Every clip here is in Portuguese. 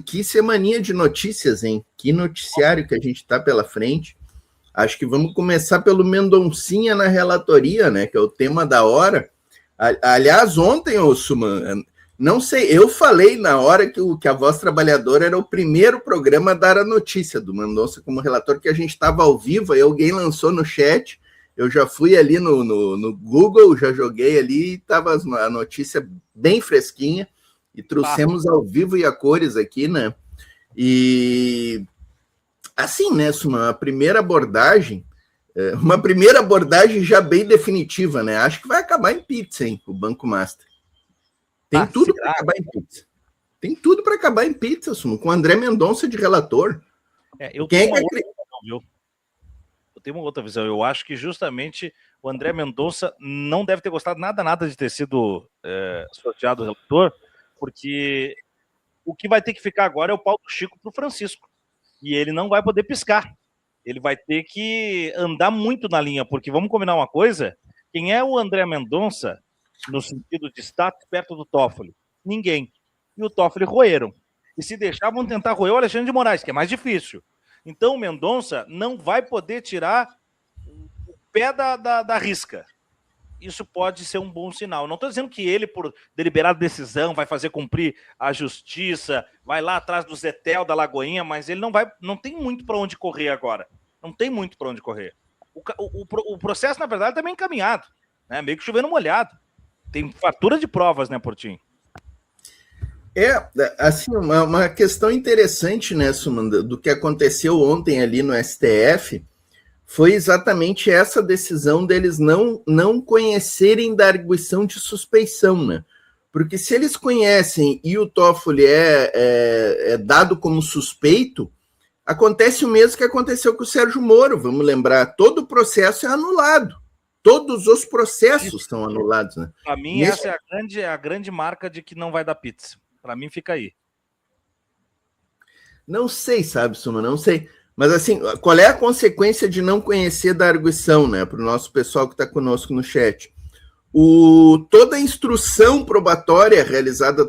Que semaninha de notícias, hein? Que noticiário que a gente está pela frente. Acho que vamos começar pelo Mendoncinha na relatoria, né? Que é o tema da hora. Aliás, ontem, Suman, não sei, eu falei na hora que a Voz Trabalhadora era o primeiro programa a dar a notícia do Mendonça como relator, que a gente estava ao vivo, aí alguém lançou no chat, eu já fui ali no Google, já joguei ali, e estava a notícia bem fresquinha, e trouxemos ao vivo e a cores aqui, né? E assim, né, Suman, uma primeira abordagem já bem definitiva, né? Acho que vai acabar em pizza, hein, o Banco Master. Tem tudo para acabar em pizza. Tem tudo para acabar em pizza, Suman, com o André Mendonça de relator. Eu tenho uma outra visão. Eu acho que justamente o André Mendonça não deve ter gostado nada de ter sido sorteado relator, porque o que vai ter que ficar agora é o pau do Chico para o Francisco. E ele não vai poder piscar. Ele vai ter que andar muito na linha, porque vamos combinar uma coisa, quem é o André Mendonça, no sentido de status perto do Toffoli? Ninguém. E o Toffoli roeram. E se deixar, vão tentar roer o Alexandre de Moraes, que é mais difícil. Então o Mendonça não vai poder tirar o pé da risca. Isso pode ser um bom sinal. Não estou dizendo que ele, por deliberada decisão, vai fazer cumprir a justiça, vai lá atrás do Zetel da Lagoinha, mas ele não tem muito para onde correr agora. Não tem muito para onde correr. O processo, na verdade, está bem encaminhado, né? Meio que chovendo molhado. Tem fartura de provas, né, Portinho? Assim, uma questão interessante, né, Suman, do que aconteceu ontem ali no STF, foi exatamente essa decisão deles não conhecerem da arguição de suspeição, né? Porque se eles conhecem e o Toffoli é dado como suspeito, acontece o mesmo que aconteceu com o Sérgio Moro, vamos lembrar, todo o processo é anulado. Todos os processos são anulados, né? Para mim, essa é a grande marca de que não vai dar pizza. Para mim, fica aí. Não sei, sabe, Suma, não sei. Mas, assim, qual é a consequência de não conhecer da arguição, né? Para o nosso pessoal que está conosco no chat. Toda a instrução probatória realizada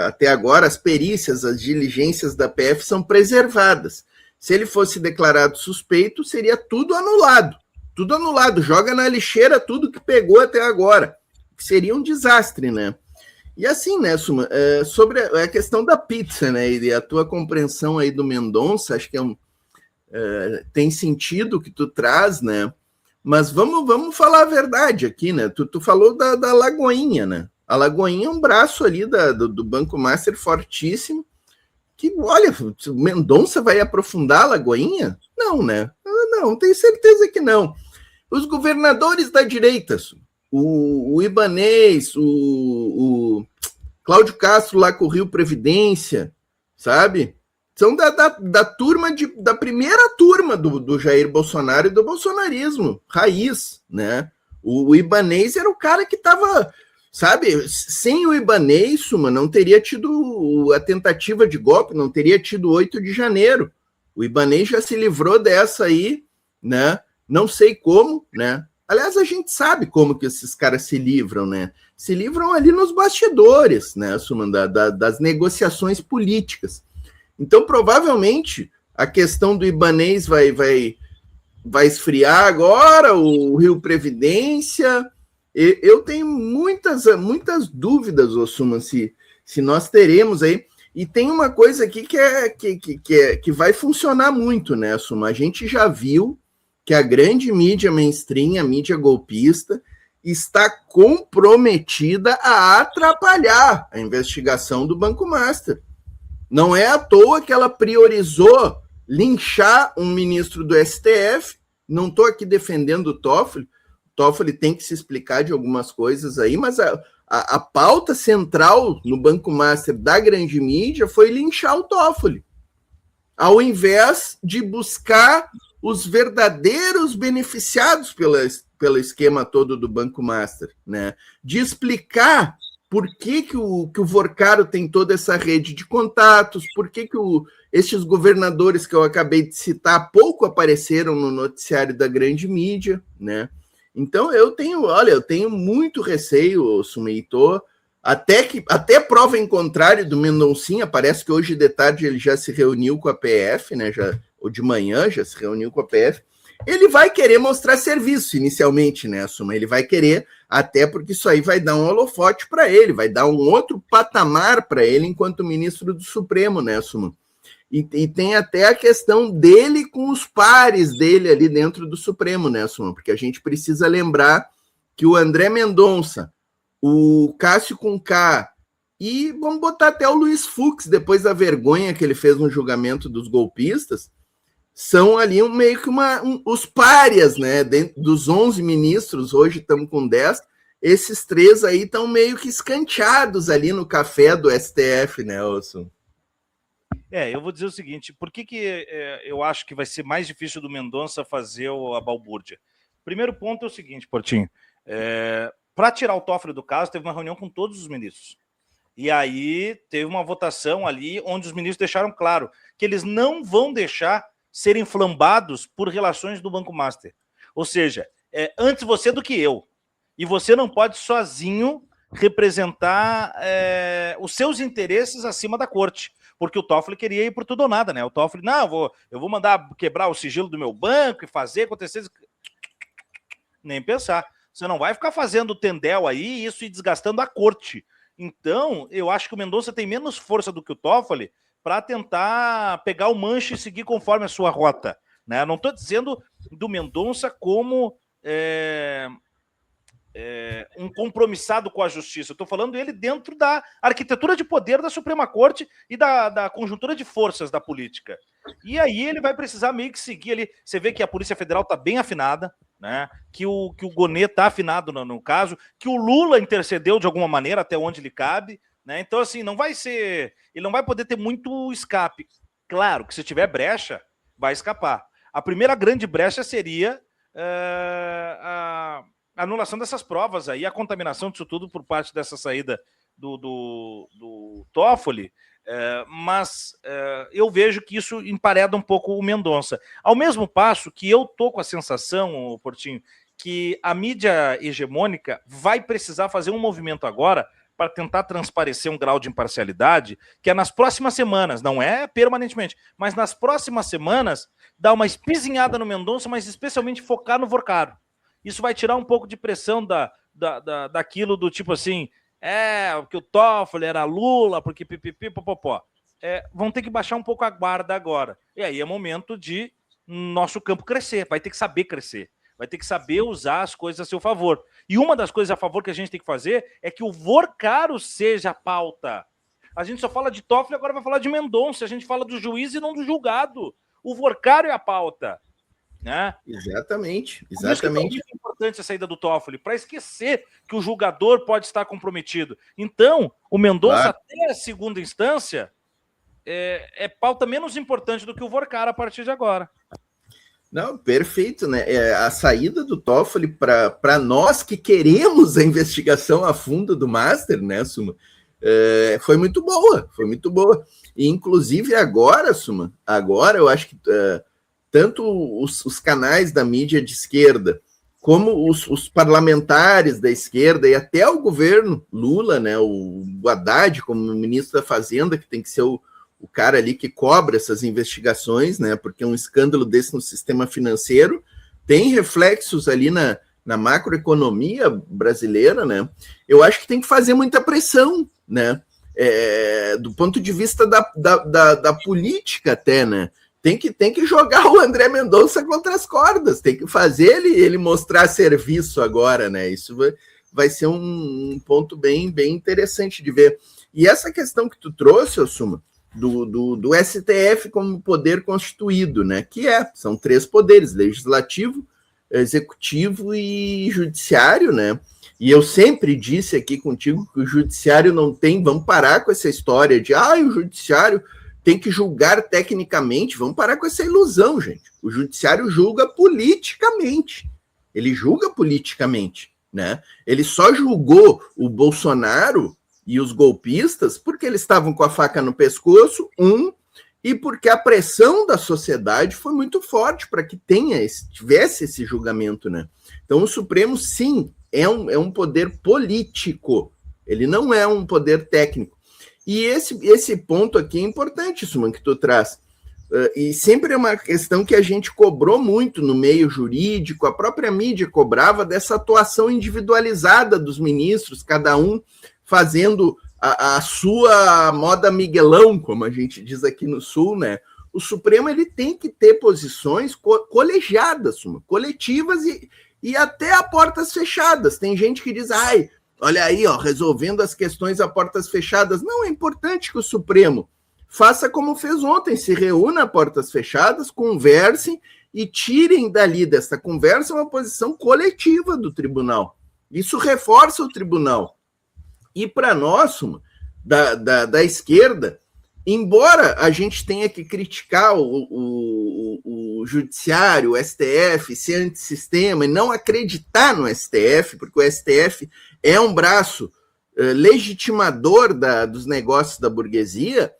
até agora, as perícias, as diligências da PF são preservadas. Se ele fosse declarado suspeito, seria tudo anulado. Tudo anulado, joga na lixeira tudo que pegou até agora. Seria um desastre, né? E assim, né, Suma, sobre a questão da pizza, né, e a tua compreensão aí do Mendonça, acho que tem sentido o que tu traz, né, mas vamos falar a verdade aqui, né, tu falou da Lagoinha, né, a Lagoinha é um braço ali do Banco Master fortíssimo, que, olha, o Mendonça vai aprofundar a Lagoinha? Não, né, não, tenho certeza que não. Os governadores da direita, o Ibanez, o Cláudio Castro lá com o Rio Previdência, sabe? São da turma da primeira turma do Jair Bolsonaro e do bolsonarismo, raiz, né? O Ibanez era o cara que estava, sabe? Sem o Ibanez, Suma, não teria tido a tentativa de golpe, não teria tido 8 de janeiro. O Ibanez já se livrou dessa aí, né? Não sei como, né? Aliás, a gente sabe como que esses caras se livram, né? Se livram ali nos bastidores, né, Suman, das negociações políticas. Então, provavelmente, a questão do Ibanez vai esfriar agora, o Rio Previdência. Eu tenho muitas dúvidas, Suman, se nós teremos aí. E tem uma coisa aqui que vai funcionar muito, né, Suman? A gente já viu que a grande mídia mainstream, a mídia golpista, está comprometida a atrapalhar a investigação do Banco Master. Não é à toa que ela priorizou linchar um ministro do STF. Não estou aqui defendendo o Toffoli. O Toffoli tem que se explicar de algumas coisas aí, mas a pauta central no Banco Master da grande mídia foi linchar o Toffoli, ao invés de buscar os verdadeiros beneficiados pelo esquema todo do Banco Master, né? De explicar por que o Vorcaro tem toda essa rede de contatos, por que estes governadores que eu acabei de citar pouco apareceram no noticiário da grande mídia, né? Então eu tenho muito receio, Sumei, Até prova em contrário do Mendoncinha, parece que hoje de tarde ele já se reuniu com a PF, né? Ou de manhã já se reuniu com a PF. Ele vai querer mostrar serviço inicialmente, né, Suma? Ele vai querer, até porque isso aí vai dar um holofote para ele, vai dar um outro patamar para ele enquanto ministro do Supremo, né, Suma? E tem até a questão dele com os pares dele ali dentro do Supremo, né, Suma? Porque a gente precisa lembrar que o André Mendonça, o Cássio Conká e vamos botar até o Luiz Fux, depois da vergonha que ele fez no julgamento dos golpistas, são ali meio que os párias, né? Dentro dos 11 ministros, hoje estamos com 10, esses 3 aí estão meio que escanteados ali no café do STF, né, Wilson? Eu vou dizer o seguinte, por que eu acho que vai ser mais difícil do Mendonça fazer a balbúrdia? Primeiro ponto é o seguinte, Portinho, para tirar o Toffoli do caso, teve uma reunião com todos os ministros. E aí teve uma votação ali onde os ministros deixaram claro que eles não vão deixar serem flambados por relações do Banco Master. Ou seja, antes você do que eu. E você não pode sozinho representar os seus interesses acima da corte. Porque o Toffoli queria ir por tudo ou nada, né? O Toffoli, não, eu vou mandar quebrar o sigilo do meu banco e fazer acontecer. Nem pensar. Você não vai ficar fazendo tendel aí e isso ir desgastando a corte. Então, eu acho que o Mendonça tem menos força do que o Toffoli para tentar pegar o manche e seguir conforme a sua rota. Né? Não estou dizendo do Mendonça como um compromissado com a justiça. Estou falando ele dentro da arquitetura de poder da Suprema Corte e da conjuntura de forças da política. E aí ele vai precisar meio que seguir ali. Você vê que a Polícia Federal está bem afinada, né? Que o Gonê está afinado no caso, que o Lula intercedeu de alguma maneira até onde lhe cabe. Né? Então, assim, não vai ser. Ele não vai poder ter muito escape. Claro que se tiver brecha, vai escapar. A primeira grande brecha seria a anulação dessas provas aí, a contaminação disso tudo por parte dessa saída do Toffoli, mas eu vejo que isso empareda um pouco o Mendonça. Ao mesmo passo que eu tô com a sensação, Portinho, que a mídia hegemônica vai precisar fazer um movimento agora para tentar transparecer um grau de imparcialidade, que é nas próximas semanas, não é permanentemente, mas nas próximas semanas, dar uma espizinhada no Mendonça, mas especialmente focar no Vorcaro. Isso vai tirar um pouco de pressão daquilo do tipo assim, porque o Toffoli era Lula, porque pipipi, popopó. Vão ter que baixar um pouco a guarda agora. E aí é momento de nosso campo crescer, vai ter que saber crescer, vai ter que saber usar as coisas a seu favor. E uma das coisas a favor que a gente tem que fazer é que o Vorcaro seja a pauta. A gente só fala de Toffoli, agora vai falar de Mendonça, a gente fala do juiz e não do julgado. O Vorcaro é a pauta. Né? Exatamente. Por isso que é muito importante a saída do Toffoli, para esquecer que o julgador pode estar comprometido. Então, o Mendonça, até a segunda instância, é pauta menos importante do que o Vorcaro a partir de agora. Não, perfeito, né? A saída do Toffoli para nós que queremos a investigação a fundo do Master, né, Suma? Foi muito boa, foi muito boa. E, inclusive, agora, Suma, eu acho que tanto os canais da mídia de esquerda, como os parlamentares da esquerda e até o governo Lula, né, o Haddad como ministro da Fazenda, que tem que ser o cara ali que cobra essas investigações, né, porque um escândalo desse no sistema financeiro tem reflexos ali na macroeconomia brasileira, né, eu acho que tem que fazer muita pressão, né, do ponto de vista da política até, né, tem que jogar o André Mendonça contra as cordas, tem que fazer ele mostrar serviço agora, né? Isso vai ser um ponto bem interessante de ver. E essa questão que tu trouxe, Suma, do STF como poder constituído, né? São 3 poderes: legislativo, executivo e judiciário, né? E eu sempre disse aqui contigo que o judiciário não tem, vamos parar com essa história de o judiciário tem que julgar tecnicamente. Vamos parar com essa ilusão, gente. O judiciário julga politicamente. Ele julga politicamente, né? Ele só julgou o Bolsonaro e os golpistas porque eles estavam com a faca no pescoço, e porque a pressão da sociedade foi muito forte para que tivesse esse julgamento, né? Então, o Supremo, sim, é um poder político, Ele não é um poder técnico. E esse ponto aqui é importante, Suman, que tu traz. E sempre é uma questão que a gente cobrou muito no meio jurídico, a própria mídia cobrava dessa atuação individualizada dos ministros, cada um fazendo a sua moda Miguelão, como a gente diz aqui no Sul, né? O Supremo ele tem que ter posições colegiadas, coletivas e até a portas fechadas. Tem gente que diz, olha aí, resolvendo as questões a portas fechadas. Não, é importante que o Supremo faça como fez ontem, se reúna a portas fechadas, conversem e tirem dali dessa conversa uma posição coletiva do tribunal. Isso reforça o tribunal. E para nós, da esquerda, embora a gente tenha que criticar o judiciário, o STF, ser antissistema e não acreditar no STF, porque o STF é um braço legitimador dos negócios da burguesia,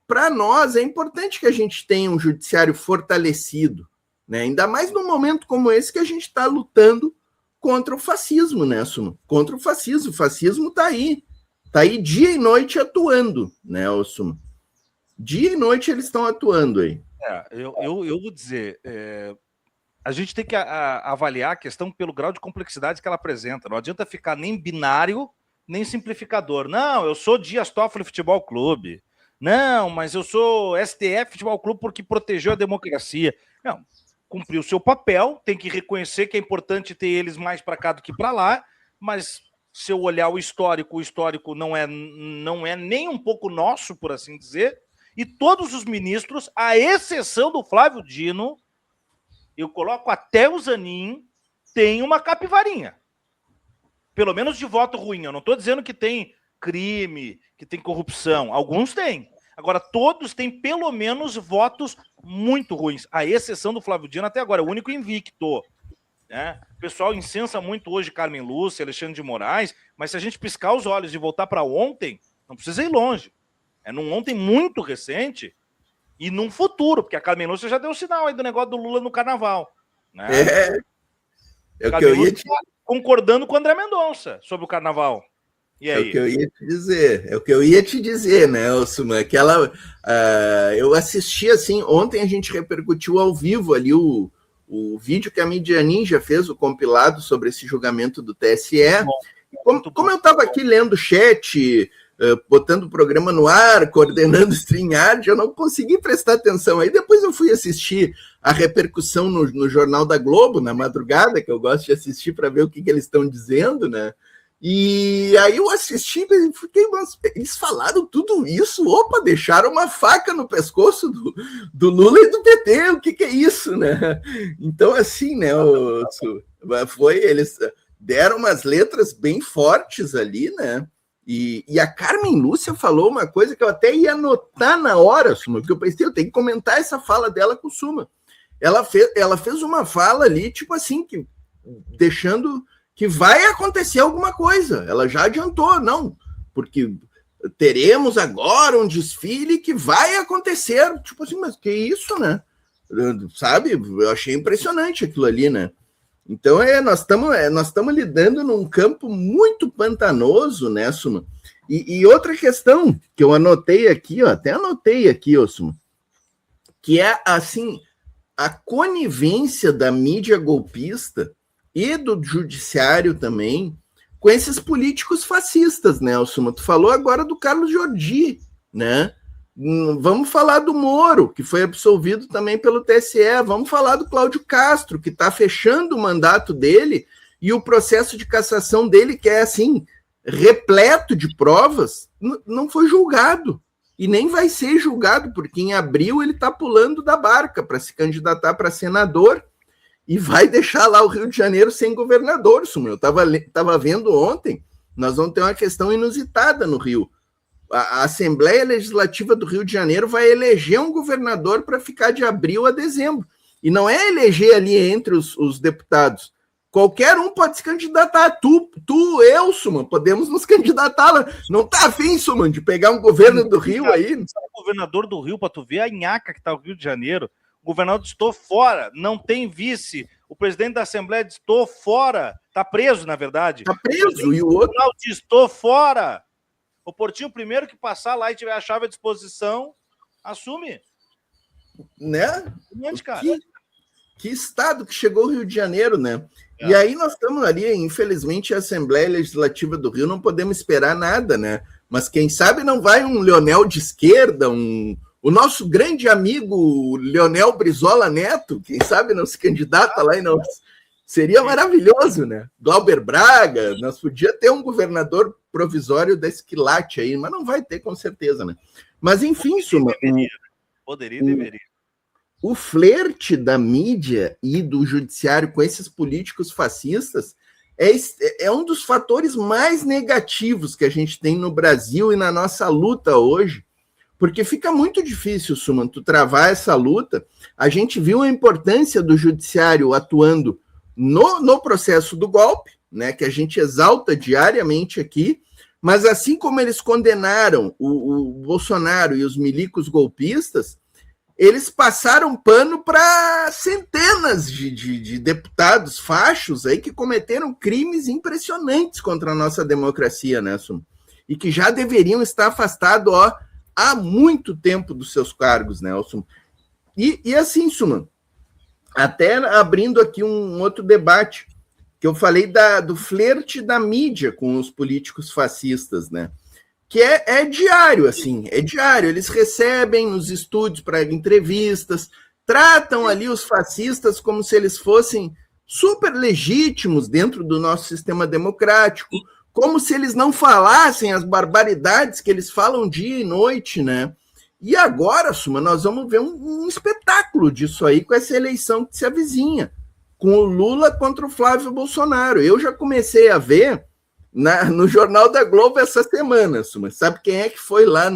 para nós é importante que a gente tenha um judiciário fortalecido, né? Ainda mais num momento como esse que a gente está lutando contra o fascismo, né, Suman? Contra o fascismo. O fascismo está aí dia e noite atuando, né, Suman? Dia e noite eles estão atuando aí. Eu vou dizer, a gente tem que avaliar a questão pelo grau de complexidade que ela apresenta. Não adianta ficar nem binário, nem simplificador. Não, eu sou Dias Toffoli Futebol Clube. Não, mas eu sou STF Futebol Clube porque protegeu a democracia. Não, cumpriu o seu papel, tem que reconhecer que é importante ter eles mais para cá do que para lá, mas se eu olhar o histórico não é nem um pouco nosso, por assim dizer, e todos os ministros, à exceção do Flávio Dino, eu coloco até o Zanin, tem uma capivarinha. Pelo menos de voto ruim. Eu não estou dizendo que tem crime, que tem corrupção. Alguns têm. Agora, todos têm pelo menos votos muito ruins. À exceção do Flávio Dino até agora. É o único invicto. Né? O pessoal incensa muito hoje Carmen Lúcia, Alexandre de Moraes, mas se a gente piscar os olhos e voltar para ontem, não precisa ir longe. É num ontem muito recente e num futuro, porque a Carmen Lúcia já deu sinal aí do negócio do Lula no carnaval. Né? É o que eu ia te... concordando com o André Mendonça sobre o carnaval. E aí? É o que eu ia te dizer, né, Suman? Eu assisti assim, ontem a gente repercutiu ao vivo ali o vídeo que a Mídia Ninja fez, o compilado sobre esse julgamento do TSE. Como eu estava aqui lendo o chat, botando o programa no ar, coordenando o StreamYard, eu não consegui prestar atenção. Aí depois eu fui assistir a repercussão no Jornal da Globo, na madrugada, que eu gosto de assistir para ver o que eles estão dizendo, né? E aí eu assisti e fiquei, mas eles falaram tudo isso? Opa, deixaram uma faca no pescoço do Lula e do PT, o que é isso, né? Então, assim, né, eles deram umas letras bem fortes ali, né? E a Carmen Lúcia falou uma coisa que eu até ia anotar na hora, Suma, porque eu pensei, eu tenho que comentar essa fala dela com o Suma. Ela fez uma fala ali, tipo assim, deixando que vai acontecer alguma coisa. Ela já adiantou, não, porque teremos agora um desfile que vai acontecer. Tipo assim, mas que isso, né? Sabe? Eu achei impressionante aquilo ali, né? Então, nós estamos lidando num campo muito pantanoso, né, Suma? E outra questão que eu anotei aqui, até anotei aqui, Suma, que é, assim, a conivência da mídia golpista e do judiciário também com esses políticos fascistas, né, Suma? Tu falou agora do Carlos Jordi, né? Vamos falar do Moro, que foi absolvido também pelo TSE. Vamos falar do Cláudio Castro, que está fechando o mandato dele e o processo de cassação dele, que é assim, repleto de provas, não foi julgado. E nem vai ser julgado, porque em abril ele está pulando da barca para se candidatar para senador e vai deixar lá o Rio de Janeiro sem governador. Eu estava vendo ontem, nós vamos ter uma questão inusitada no Rio. A Assembleia Legislativa do Rio de Janeiro vai eleger um governador para ficar de abril a dezembro. E não é eleger ali entre os deputados. Qualquer um pode se candidatar. Eu, Suman, podemos nos candidatar lá. Não está afim, Suman, de pegar um governo do Rio aí? O governador do Rio, para tu ver a nhaca que está o Rio de Janeiro. O governador estou fora, não tem vice. O presidente da Assembleia estou fora. Tá preso, na verdade. Tá preso, e o outro... Estou fora. O Portinho, primeiro que passar lá e tiver a chave à disposição, assume. Né? Cara. Que estado que chegou o Rio de Janeiro, né? E aí nós estamos ali, infelizmente, a Assembleia Legislativa do Rio, não podemos esperar nada, né? Mas quem sabe não vai um Leonel de esquerda, o nosso grande amigo Leonel Brizola Neto, quem sabe não se candidata lá e não... Seria maravilhoso, né? Glauber Braga, nós podíamos ter um governador provisório desse quilate aí, mas não vai ter, com certeza, né? Mas, enfim, Suma... Poderia e deveria. O flerte da mídia e do judiciário com esses políticos fascistas é um dos fatores mais negativos que a gente tem no Brasil e na nossa luta hoje, porque fica muito difícil, Suman, tu travar essa luta. A gente viu a importância do judiciário atuando no processo do golpe, né, que a gente exalta diariamente aqui, mas assim como eles condenaram o Bolsonaro e os milicos golpistas, eles passaram pano para centenas de deputados fachos aí que cometeram crimes impressionantes contra a nossa democracia, né, Sum? E que já deveriam estar afastados há muito tempo dos seus cargos, né, Sum? E assim, Suman, até abrindo aqui um outro debate, que eu falei do flerte da mídia com os políticos fascistas, né? Que é diário, assim, é diário. Eles recebem nos estúdios para entrevistas, tratam ali os fascistas como se eles fossem super legítimos dentro do nosso sistema democrático, como se eles não falassem as barbaridades que eles falam dia e noite, né? E agora, Suma, nós vamos ver um espetáculo disso aí com essa eleição que se avizinha, com o Lula contra o Flávio Bolsonaro. Eu já comecei a ver no Jornal da Globo essa semana, Suma. Sabe quem é que foi lá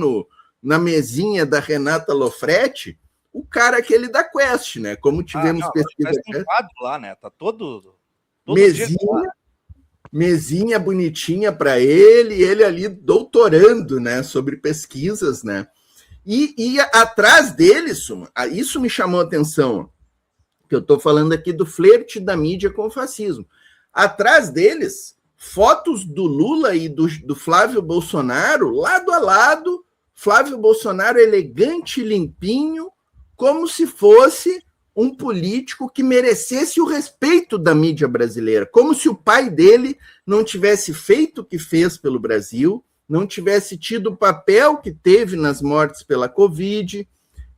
na mesinha da Renata Lofretti? O cara aquele da Quest, né? Como tivemos pesquisa. Tem um quadro lá, né? Tá todo mesinha bonitinha para ele ali doutorando, né? Sobre pesquisas, né? E atrás dele, Suma, isso me chamou a atenção, que eu estou falando aqui do flerte da mídia com o fascismo. Atrás deles, fotos do Lula e do Flávio Bolsonaro, lado a lado, Flávio Bolsonaro elegante, limpinho, como se fosse um político que merecesse o respeito da mídia brasileira, como se o pai dele não tivesse feito o que fez pelo Brasil, não tivesse tido o papel que teve nas mortes pela Covid.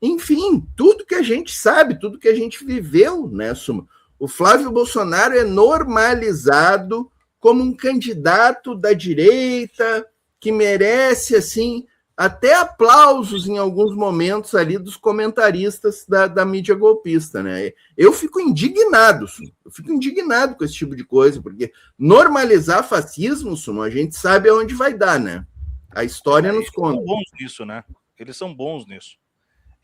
Enfim, tudo que a gente sabe, tudo que a gente viveu, né, Suma? O Flávio Bolsonaro é normalizado como um candidato da direita que merece, assim, até aplausos em alguns momentos ali dos comentaristas da mídia golpista, né? Eu fico indignado, Suma. Eu fico indignado com esse tipo de coisa, porque normalizar fascismo, Suma, a gente sabe aonde vai dar, né? A história nos conta. Eles são bons nisso, né? Eles são bons nisso.